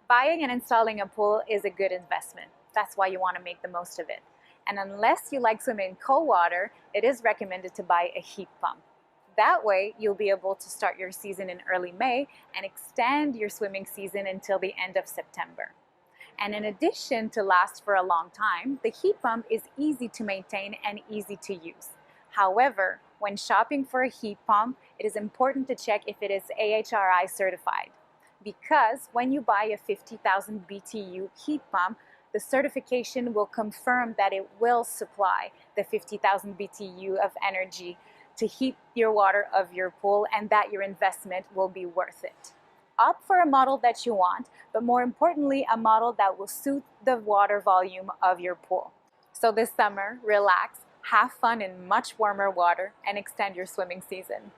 Buying and installing a pool is a good investment. That's why you want to make the most of it. And unless you like swimming in cold water, it is recommended to buy a heat pump. That way, you'll be able to start your season in early May and extend your swimming season until the end of September. And in addition to last for a long time, the heat pump is easy to maintain and easy to use. However, when shopping for a heat pump, it is important to check if it is AHRI certified. Because when you buy a 50,000 BTU heat pump, the certification will confirm that it will supply the 50,000 BTU of energy to heat your water of your pool and that your investment will be worth it. Opt for a model that you want, but more importantly, a model that will suit the water volume of your pool. So this summer, relax, have fun in much warmer water, and extend your swimming season.